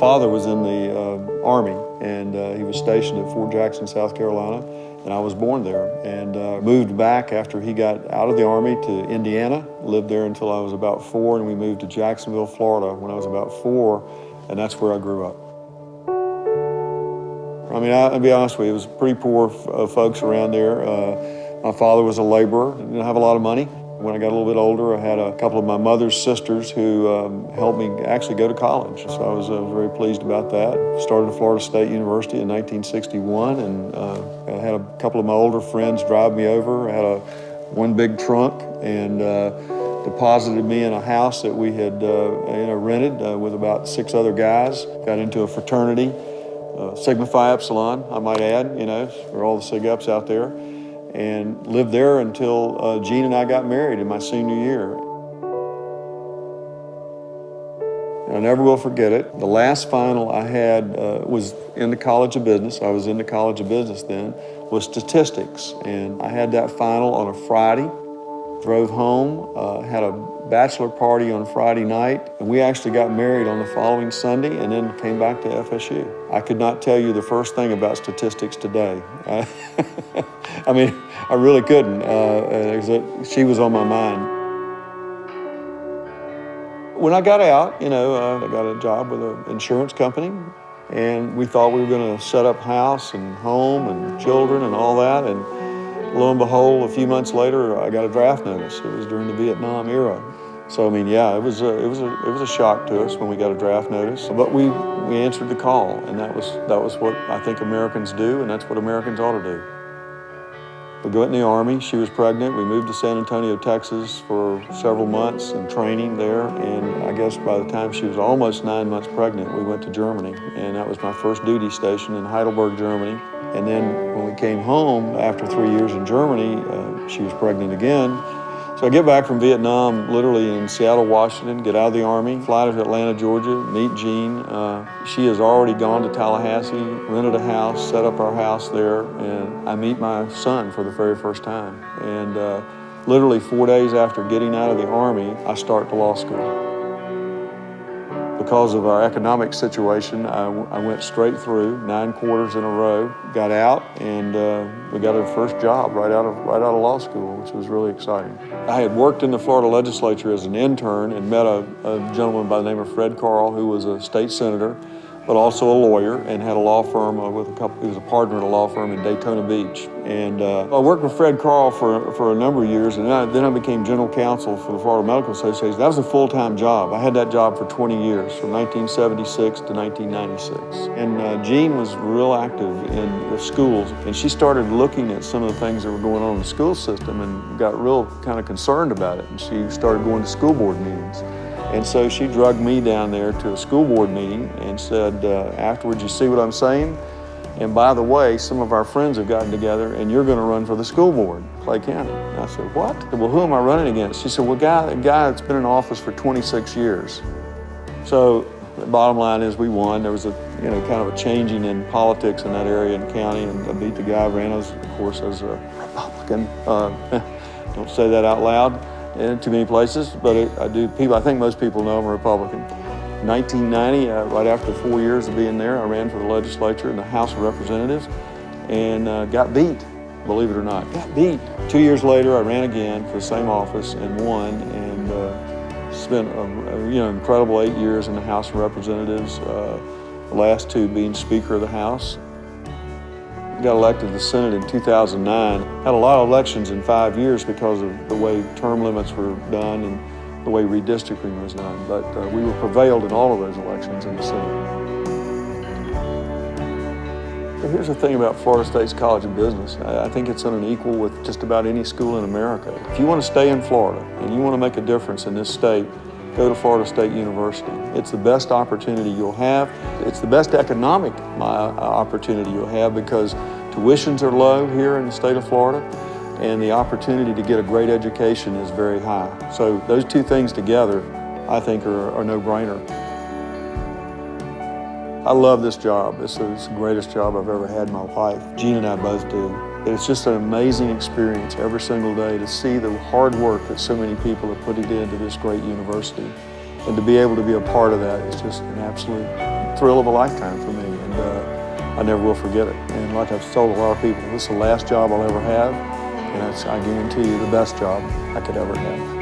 father was in the Army, and he was stationed at Fort Jackson, South Carolina, and I was born there. And moved back after he got out of the Army to Indiana, lived there until I was about 4, and we moved to Jacksonville, Florida when I was about 4, and that's where I grew up. I mean, I'll be honest with you, it was pretty poor folks around there. My father was a laborer, didn't have a lot of money. When I got a little bit older, I had a couple of my mother's sisters who helped me actually go to college. So I was very pleased about that. Started at Florida State University in 1961, and I had a couple of my older friends drive me over. I had one big trunk, and deposited me in a house that we had rented with about 6 other guys. Got into a fraternity, Sigma Phi Epsilon, I might add, for all the Sig Eps out there. And lived there until Jean and I got married in my senior year. And I never will forget it. The last final I had was in the College of Business. I was in the College of Business then, was statistics. And I had that final on a Friday, drove home, had a bachelor party on Friday night, and we actually got married on the following Sunday and then came back to FSU. I could not tell you the first thing about statistics today. I mean, I really couldn't. She was on my mind. When I got out, I got a job with an insurance company, and we thought we were going to set up house and home and children and all that, and lo and behold, a few months later, I got a draft notice. It was during the Vietnam era. So, I mean, yeah, it was a shock to us when we got a draft notice. But we answered the call, and that was what I think Americans do, and that's what Americans ought to do. We got in the Army. She was pregnant. We moved to San Antonio, Texas for several months and training there. And I guess by the time she was almost 9 months pregnant, we went to Germany. And that was my first duty station in Heidelberg, Germany. And then when we came home after 3 years in Germany, she was pregnant again. So I get back from Vietnam literally in Seattle, Washington, get out of the Army, fly to Atlanta, Georgia, meet Jean. She has already gone to Tallahassee, rented a house, set up our house there, and I meet my son for the very first time. And literally 4 days after getting out of the Army, I start the law school. Because of our economic situation, I went straight through 9 quarters in a row, got out, and we got our first job right out of law school, which was really exciting. I had worked in the Florida legislature as an intern and met a gentleman by the name of Fred Carl, who was a state senator, but also a lawyer, and had a law firm he was a partner at a law firm in Daytona Beach. And I worked with Fred Carl for a number of years, and then I became general counsel for the Florida Medical Association. That was a full-time job. I had that job for 20 years, from 1976 to 1996. And Jean was real active in the schools, and she started looking at some of the things that were going on in the school system and got real kind of concerned about it, and she started going to school board meetings. And so she drugged me down there to a school board meeting and said, afterwards, you see what I'm saying? And by the way, some of our friends have gotten together and you're gonna run for the school board, Clay County. And I said, what? I said, well, who am I running against? She said, well, a guy that's been in office for 26 years. So the bottom line is we won. There was a kind of a changing in politics in that area and county, and I beat the guy. I ran, of course, as a Republican. Don't say that out loud in too many places, but I think most people know I'm a Republican. In 1990, right after 4 years of being there, I ran for the legislature in the House of Representatives and got beat, believe it or not, got beat. 2 years later, I ran again for the same office and won, and spent an incredible 8 years in the House of Representatives, the last 2 being Speaker of the House. Got elected to the Senate in 2009. Had a lot of elections in 5 years because of the way term limits were done and the way redistricting was done. But we were prevailed in all of those elections in the Senate. But here's the thing about Florida State's College of Business. I think it's on an equal with just about any school in America. If you want to stay in Florida and you want to make a difference in this state, go to Florida State University. It's the best opportunity you'll have. It's the best economic opportunity you'll have because tuitions are low here in the state of Florida, and the opportunity to get a great education is very high. So those 2 things together, I think, are a no-brainer. I love this job. This is the greatest job I've ever had in my life. Jean and I both do. It's just an amazing experience every single day to see the hard work that so many people have put into this great university. And to be able to be a part of that is just an absolute thrill of a lifetime for me, and I never will forget it. And like I've told a lot of people, this is the last job I'll ever have, and it's, I guarantee you, the best job I could ever have.